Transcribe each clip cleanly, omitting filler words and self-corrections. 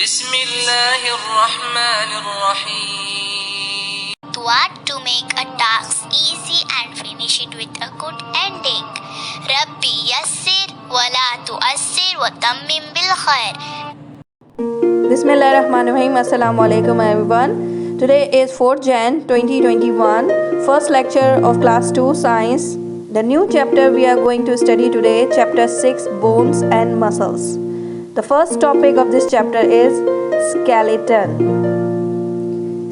بسم الله الرحمن الرحيم. What to make a task easy and finish it with a good ending. Rabbi yassir wala tuassir wa tammim bil khair. Bismillahirrahmanirrahim. Assalamu alaikum everyone. Today is 4th Jan 2021, first lecture of class 2 science. The new chapter we are going to study today, chapter 6, bones and muscles. The first topic of this chapter is skeleton.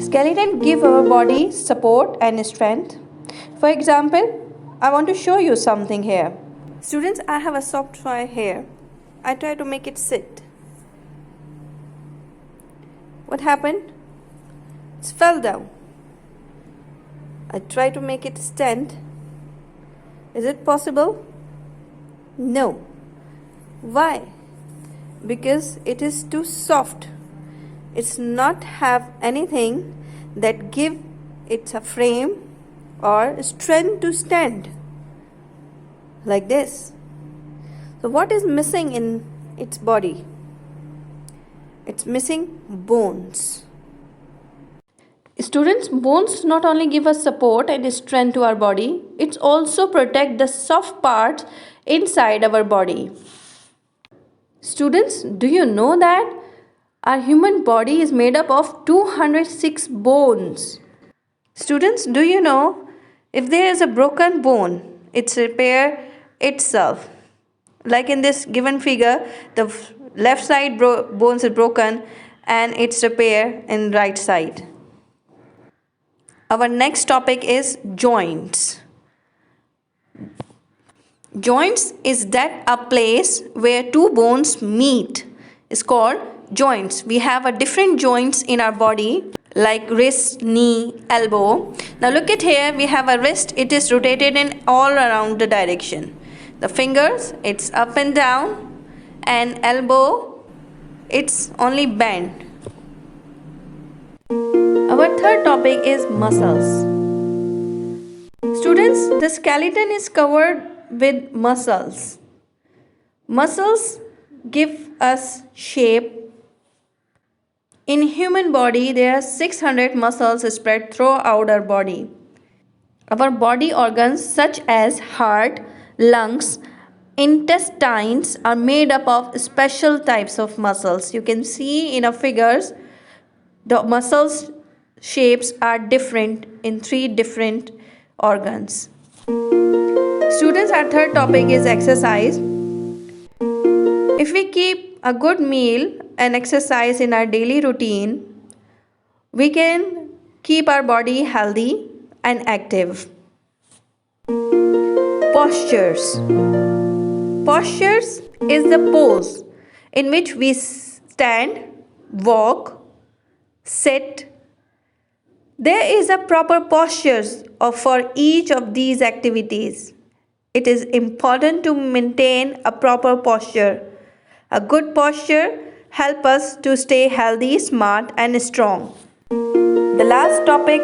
Skeleton give our body support and strength. For example, I want to show you something here. Students, I have a soft toy here. I try to make it sit. What happened? It fell down. I try to make it stand. Is it possible? No. Why? Because it is too soft. It's not have anything that give it a frame or strength to stand like this. So what is missing in its body? It's missing bones. Students, bones not only give us support and strength to our body, it also protect the soft parts inside our body. Students, do you know that our human body is made up of 206 bones? Students, do you know if there is a broken bone, it's repair itself. Like in this given figure, the left side bones is broken and it's repair in right side. Our next topic is joints. Joints is that a place where two bones meet. It's called joints. We have a different joints in our body like wrist, knee, elbow. Now look at here, we have a wrist. It is rotated in all around the direction. The fingers, it's up and down, and elbow, it's only bent. Our third topic is muscles. Students, the skeleton is covered with muscles. Muscles give us shape. In human body, there are 600 muscles spread throughout our body. Our body organs such as heart, lungs, intestines are made up of special types of muscles. You can see in our figures, the muscles shapes are different in 3 different organs. Students, our third topic is exercise. If we keep a good meal and exercise in our daily routine, we can keep our body healthy and active. Postures. Postures is the pose in which we stand, walk, sit. There is a proper postures for each of these activities. It is important to maintain a proper posture. A good posture helps us to stay healthy, smart, and strong. The last topic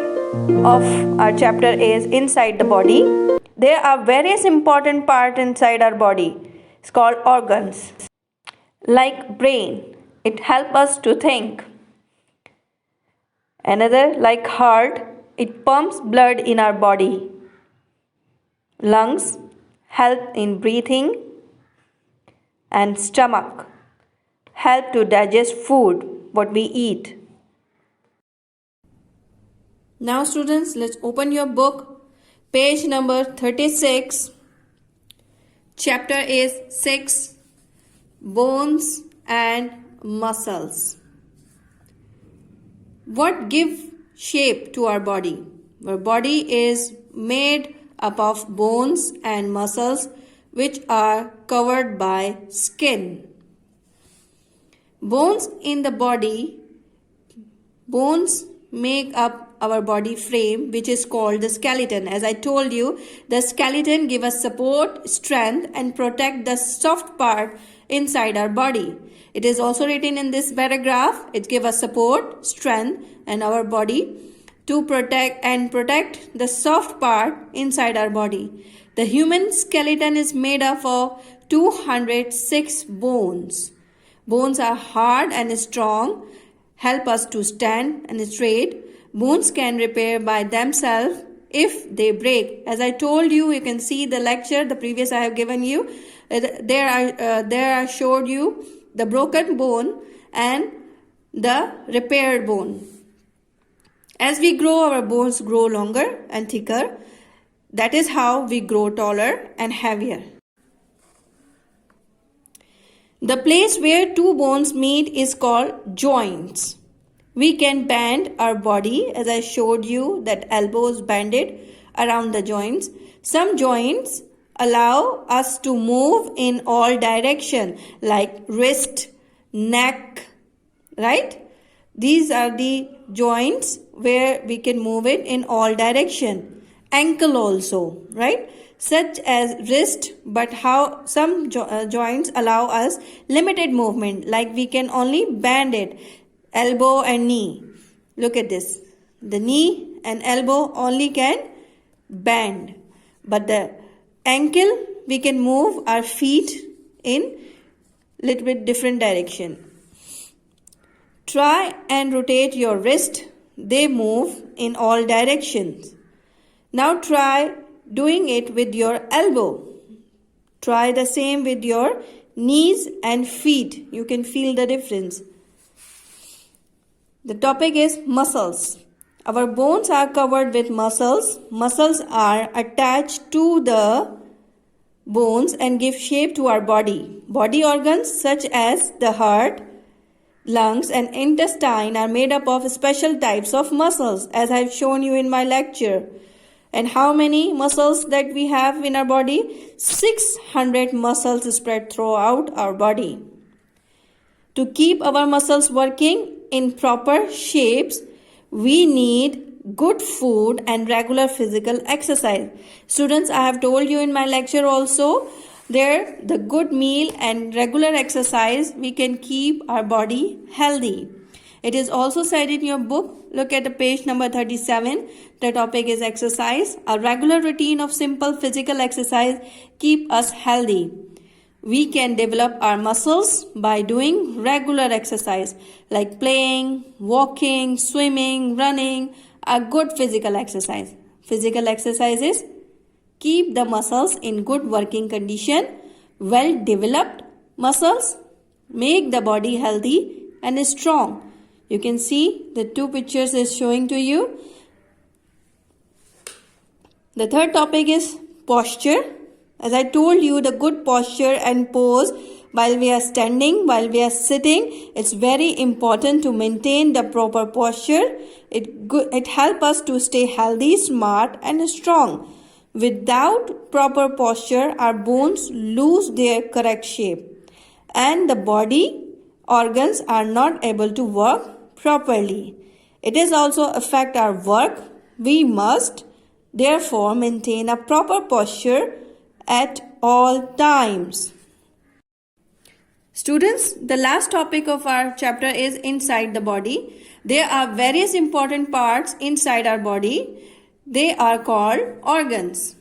of our chapter is inside the body. There are various important parts inside our body. It's called organs. Like brain, it helps us to think. Another, like heart, it pumps blood in our body. Lungs help in breathing. And stomach help to digest food, what we eat. Now students, let's open your book, page number 36. Chapter is 6, bones and muscles. What give shape to our body? Our body is made up of bones and muscles which are covered by skin. Bones in the body, bones make up our body frame, which is called the skeleton. As I told you, the skeleton give us support, strength, and protect the soft part inside our body. It is also written in this paragraph. It gives us support, strength, and our body to protect the soft part inside our body. The human skeleton is made up of 206 bones. Bones are hard and strong, help us to stand and straight. Bones can repair by themselves if they break. As I told you, you can see the lecture, the previous I have given you. There I showed you the broken bone and the repaired bone. As we grow, our bones grow longer and thicker. That is how we grow taller and heavier. The place where two bones meet is called joints. We can bend our body, as I showed you that elbows bended around the joints. Some joints allow us to move in all direction, like wrist, neck, right? These are the joints where we can move it in all direction. Ankle also, right? Such as wrist, but how some joints allow us limited movement, like we can only bend it. Elbow and knee. Look at this. The knee and elbow only can bend, but the ankle we can move our feet in little bit different direction. Try and rotate your wrist. They move in all directions. Now try doing it with your elbow. Try the same with your knees and feet. You can feel the difference. The topic is muscles. Our bones are covered with muscles. Muscles are attached to the bones and give shape to our body. Body organs such as the heart, lungs and intestine are made up of special types of muscles, as I have shown you in my lecture. And how many muscles that we have in our body? 600 muscles spread throughout our body. To keep our muscles working in proper shapes, we need good food and regular physical exercise. Students, I have told you in my lecture also, the good meal and regular exercise, we can keep our body healthy. It is also said in your book, look at the page number 37. The topic is exercise. A regular routine of simple physical exercise keep us healthy. We can develop our muscles by doing regular exercise like playing, walking, swimming, running, a good physical exercise. Physical exercises keep the muscles in good working condition. Well developed muscles make the body healthy and strong. You can see the two pictures is showing to you. The third topic is posture. As I told you, the good posture and pose while we are standing, while we are sitting, it's very important to maintain the proper posture. It helps us to stay healthy, smart and strong. Without proper posture, our bones lose their correct shape and the body organs are not able to work properly. It is also affect our work. We must therefore maintain a proper posture at all times. Students, the last topic of our chapter is inside the body. There are various important parts inside our body. They are called organs.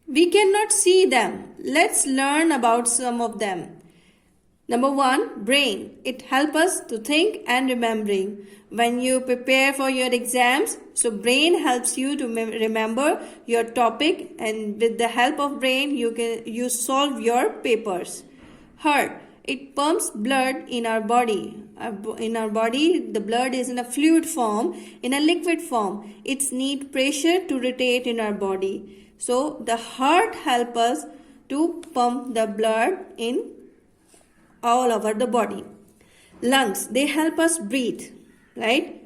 We cannot see them. Let's learn about some of them. Number 1, brain. It helps us to think and remembering. When you prepare for your exams, so brain helps you to remember your topic, and with the help of brain you solve your papers. Heart. It pumps blood in our body. In our body, the blood is in a fluid form, in a liquid form. It needs pressure to rotate in our body. So the heart helps us to pump the blood in all over the body. Lungs, they help us breathe, right?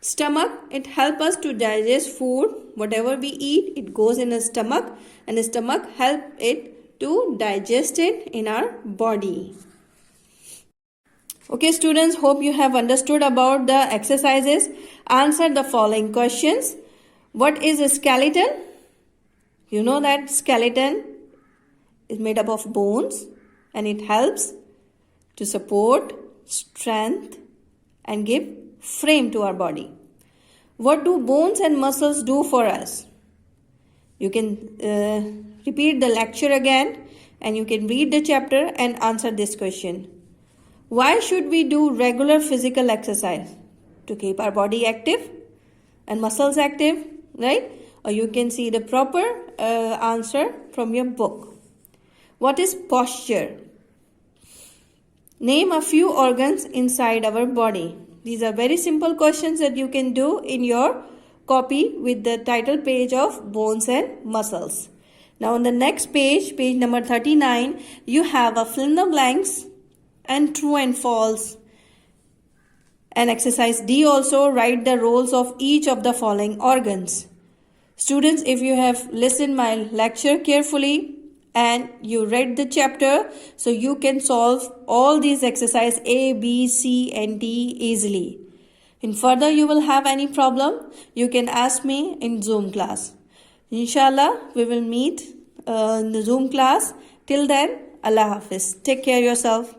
Stomach, it helps us to digest food. Whatever we eat, it goes in the stomach, and the stomach helps it to digest it in our body. Okay students, hope you have understood about the exercises. Answer the following questions. What is a skeleton? You know that skeleton is made up of bones and it helps to support strength and give frame to our body. What do bones and muscles do for us? You can repeat the lecture again and you can read the chapter and answer this question. Why should we do regular physical exercise? To keep our body active and muscles active, right? Or you can see the proper answer from your book. What is posture? Name a few organs inside our body. These are very simple questions that you can do in your copy with the title page of Bones and Muscles. Now on the next page, page number 39, you have a fill in the blanks and true and false. And exercise D also, write the roles of each of the following organs. Students, if you have listened my lecture carefully and you read the chapter, so you can solve all these exercise A, B, C and D easily. In further you will have any problem, you can ask me in Zoom class. Inshallah, we will meet in the Zoom class. Till then, Allah Hafiz. Take care of yourself.